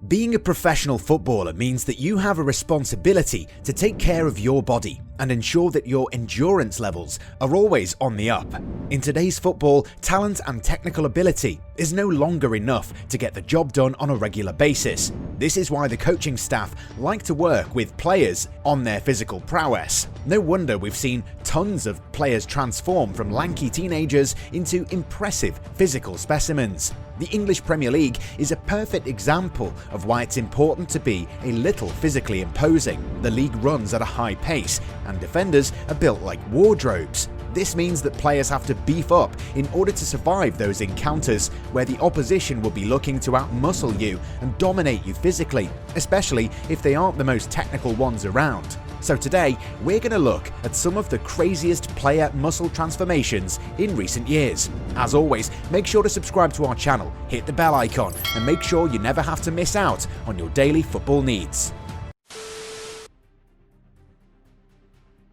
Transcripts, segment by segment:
Being a professional footballer means that you have a responsibility to take care of your body and ensure that your endurance levels are always on the up. In today's football, talent and technical ability is no longer enough to get the job done on a regular basis. This is why the coaching staff like to work with players on their physical prowess. No wonder we've seen tons of players transform from lanky teenagers into impressive physical specimens. The English Premier League is a perfect example of why it's important to be a little physically imposing. The league runs at a high pace, and defenders are built like wardrobes. This means that players have to beef up in order to survive those encounters where the opposition will be looking to outmuscle you and dominate you physically, especially if they aren't the most technical ones around. So today, we're going to look at some of the craziest player muscle transformations in recent years. As always, make sure to subscribe to our channel, hit the bell icon, and make sure you never have to miss out on your daily football needs.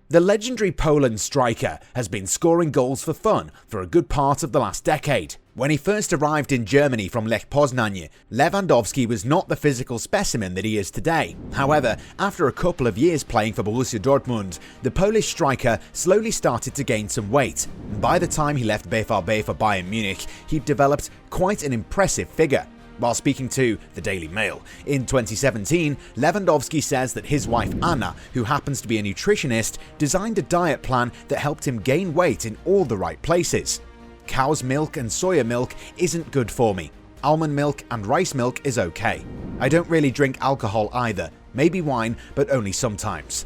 The legendary Poland striker has been scoring goals for fun for a good part of the last decade. When he first arrived in Germany from Lech Poznań, Lewandowski was not the physical specimen that he is today. However, after a couple of years playing for Borussia Dortmund, the Polish striker slowly started to gain some weight. By the time he left BVB for Bayern Munich, he'd developed quite an impressive figure. While speaking to the Daily Mail in 2017, Lewandowski says that his wife Anna, who happens to be a nutritionist, designed a diet plan that helped him gain weight in all the right places. Cow's milk and soya milk isn't good for me. Almond milk and rice milk is okay. I don't really drink alcohol either, maybe wine, but only sometimes.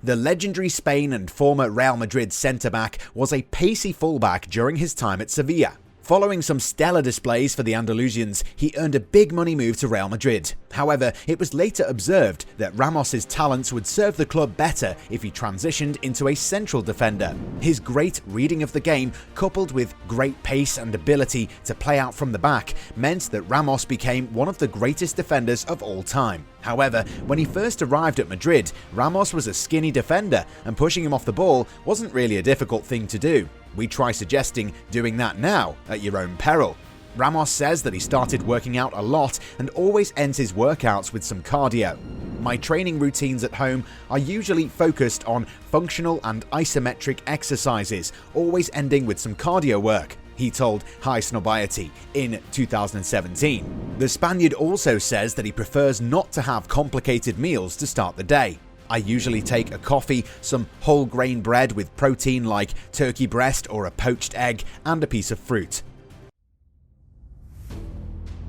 The legendary Spain and former Real Madrid centre-back was a pacey fullback during his time at Sevilla. Following some stellar displays for the Andalusians, he earned a big money move to Real Madrid. However, it was later observed that Ramos's talents would serve the club better if he transitioned into a central defender. His great reading of the game, coupled with great pace and ability to play out from the back, meant that Ramos became one of the greatest defenders of all time. However, when he first arrived at Madrid, Ramos was a skinny defender, and pushing him off the ball wasn't really a difficult thing to do. We try suggesting doing that now at your own peril. Ramos says that he started working out a lot and always ends his workouts with some cardio. My training routines at home are usually focused on functional and isometric exercises, always ending with some cardio work, he told High Snobiety in 2017. The Spaniard also says that he prefers not to have complicated meals to start the day. I usually take a coffee, some whole grain bread with protein like turkey breast or a poached egg, and a piece of fruit.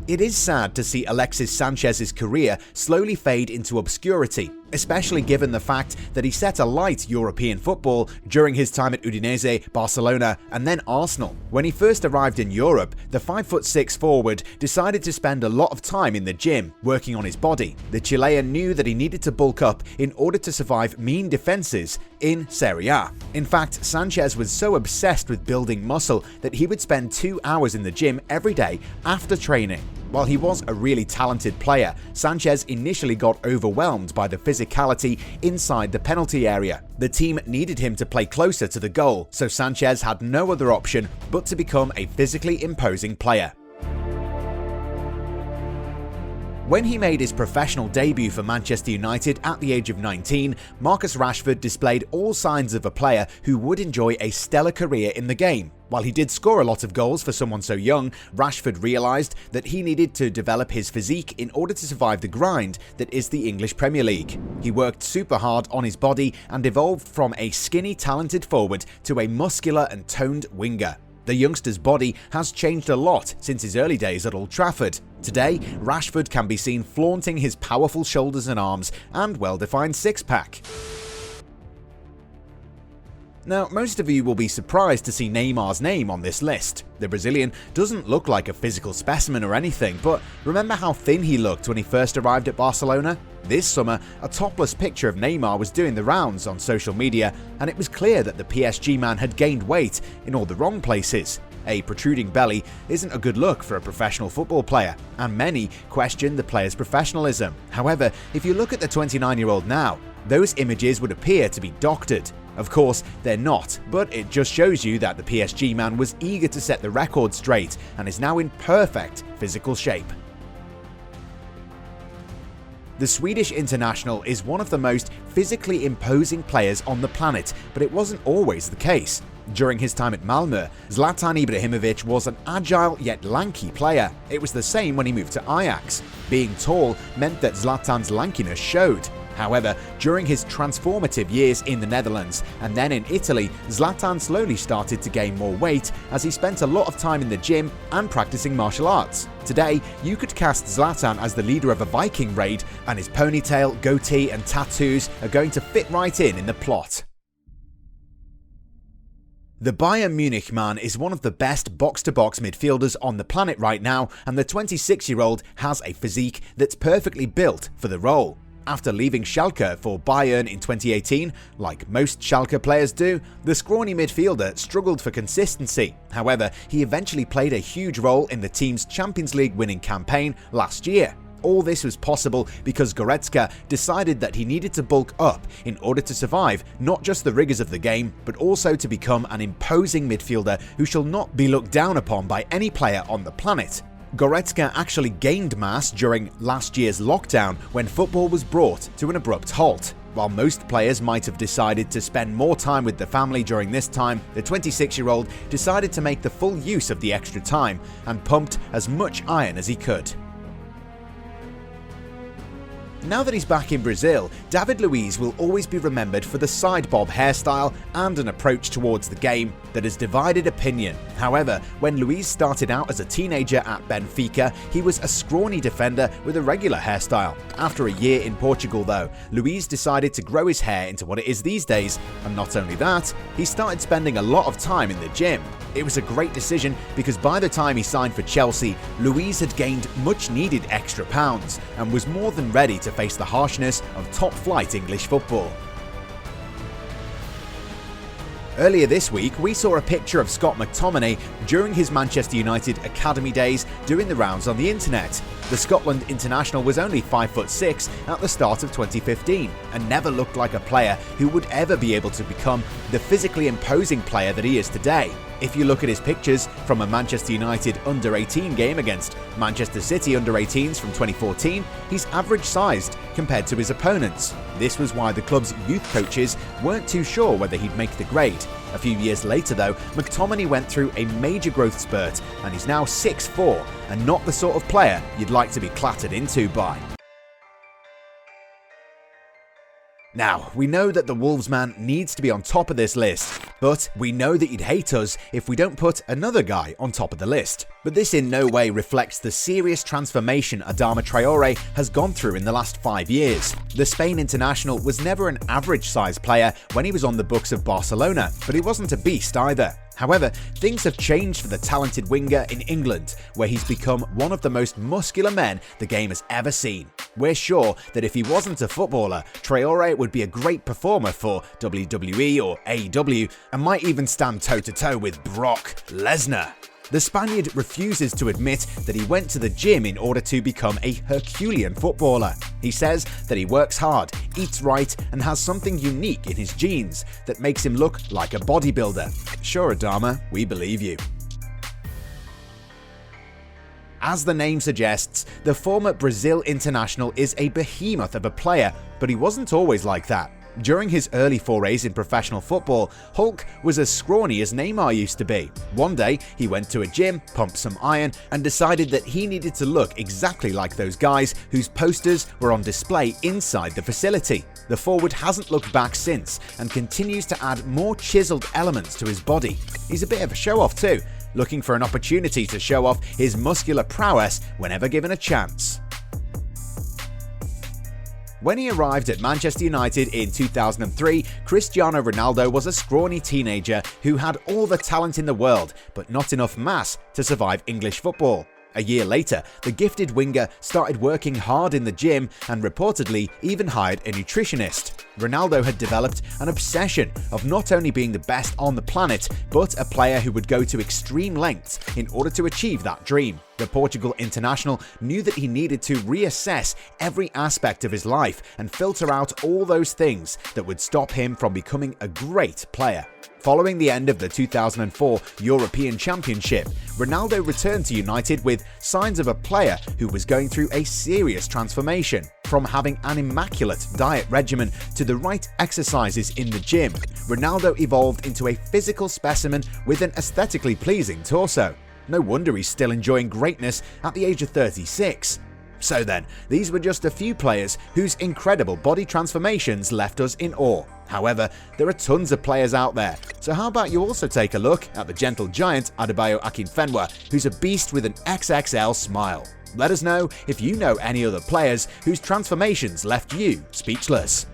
It is sad to see Alexis Sanchez's career slowly fade into obscurity, especially given the fact that he set alight European football during his time at Udinese, Barcelona, and then Arsenal. When he first arrived in Europe, the 5'6" forward decided to spend a lot of time in the gym, working on his body. The Chilean knew that he needed to bulk up in order to survive mean defenses in Serie A. In fact, Sanchez was so obsessed with building muscle that he would spend 2 hours in the gym every day after training. While he was a really talented player, Sanchez initially got overwhelmed by the physicality inside the penalty area. The team needed him to play closer to the goal, so Sanchez had no other option but to become a physically imposing player. When he made his professional debut for Manchester United at the age of 19, Marcus Rashford displayed all signs of a player who would enjoy a stellar career in the game. While he did score a lot of goals for someone so young, Rashford realised that he needed to develop his physique in order to survive the grind that is the English Premier League. He worked super hard on his body and evolved from a skinny, talented forward to a muscular and toned winger. The youngster's body has changed a lot since his early days at Old Trafford. Today, Rashford can be seen flaunting his powerful shoulders and arms and well-defined six-pack. Now, most of you will be surprised to see Neymar's name on this list. The Brazilian doesn't look like a physical specimen or anything, but remember how thin he looked when he first arrived at Barcelona? This summer, a topless picture of Neymar was doing the rounds on social media, and it was clear that the PSG man had gained weight in all the wrong places. A protruding belly isn't a good look for a professional football player, and many question the player's professionalism. However, if you look at the 29-year-old now, those images would appear to be doctored. Of course, they're not, but it just shows you that the PSG man was eager to set the record straight and is now in perfect physical shape. The Swedish international is one of the most physically imposing players on the planet, but it wasn't always the case. During his time at Malmö, Zlatan Ibrahimovic was an agile yet lanky player. It was the same when he moved to Ajax. Being tall meant that Zlatan's lankiness showed. However, during his transformative years in the Netherlands and then in Italy, Zlatan slowly started to gain more weight as he spent a lot of time in the gym and practicing martial arts. Today, you could cast Zlatan as the leader of a Viking raid, and his ponytail, goatee and tattoos are going to fit right in the plot. The Bayern Munich man is one of the best box-to-box midfielders on the planet right now, and the 26-year-old has a physique that's perfectly built for the role. After leaving Schalke for Bayern in 2018, like most Schalke players do, the scrawny midfielder struggled for consistency. However, he eventually played a huge role in the team's Champions League winning campaign last year. All this was possible because Goretzka decided that he needed to bulk up in order to survive not just the rigors of the game, but also to become an imposing midfielder who shall not be looked down upon by any player on the planet. Goretzka actually gained mass during last year's lockdown when football was brought to an abrupt halt. While most players might have decided to spend more time with the family during this time, the 26-year-old decided to make the full use of the extra time and pumped as much iron as he could. Now that he's back in Brazil, David Luiz will always be remembered for the side bob hairstyle and an approach towards the game that has divided opinion. However, when Luiz started out as a teenager at Benfica, he was a scrawny defender with a regular hairstyle. After a year in Portugal though, Luiz decided to grow his hair into what it is these days, and not only that, he started spending a lot of time in the gym. It was a great decision because by the time he signed for Chelsea, Luiz had gained much needed extra pounds and was more than ready to face the harshness of top-flight English football. Earlier this week, we saw a picture of Scott McTominay during his Manchester United academy days doing the rounds on the internet. The Scotland international was only 5'6" at the start of 2015 and never looked like a player who would ever be able to become the physically imposing player that he is today. If you look at his pictures from a Manchester United under-18 game against Manchester City under-18s from 2014, he's average-sized compared to his opponents. This was why the club's youth coaches weren't too sure whether he'd make the grade. A few years later though, McTominay went through a major growth spurt and he's now 6'4" and not the sort of player you'd like to be clattered into by. Now, we know that the Wolves man needs to be on top of this list, but we know that you'd hate us if we don't put another guy on top of the list. But this in no way reflects the serious transformation Adama Traore has gone through in the last 5 years. The Spain international was never an average-sized player when he was on the books of Barcelona, but he wasn't a beast either. However, things have changed for the talented winger in England, where he's become one of the most muscular men the game has ever seen. We're sure that if he wasn't a footballer, Traore would be a great performer for WWE or AEW and might even stand toe-to-toe with Brock Lesnar. The Spaniard refuses to admit that he went to the gym in order to become a Herculean footballer. He says that he works hard, eats right, and has something unique in his genes that makes him look like a bodybuilder. Sure, Adama, we believe you. As the name suggests, the former Brazil international is a behemoth of a player, but he wasn't always like that. During his early forays in professional football, Hulk was as scrawny as Neymar used to be. One day, he went to a gym, pumped some iron, and decided that he needed to look exactly like those guys whose posters were on display inside the facility. The forward hasn't looked back since, and continues to add more chiseled elements to his body. He's a bit of a show-off too, looking for an opportunity to show off his muscular prowess whenever given a chance. When he arrived at Manchester United in 2003, Cristiano Ronaldo was a scrawny teenager who had all the talent in the world, but not enough mass to survive English football. A year later, the gifted winger started working hard in the gym and reportedly even hired a nutritionist. Ronaldo had developed an obsession of not only being the best on the planet, but a player who would go to extreme lengths in order to achieve that dream. The Portugal international knew that he needed to reassess every aspect of his life and filter out all those things that would stop him from becoming a great player. Following the end of the 2004 European Championship, Ronaldo returned to United with signs of a player who was going through a serious transformation. From having an immaculate diet regimen to the right exercises in the gym, Ronaldo evolved into a physical specimen with an aesthetically pleasing torso. No wonder he's still enjoying greatness at the age of 36. So then, these were just a few players whose incredible body transformations left us in awe. However, there are tons of players out there, so how about you also take a look at the gentle giant Adebayo Akinfenwa, who's a beast with an XXL smile. Let us know if you know any other players whose transformations left you speechless.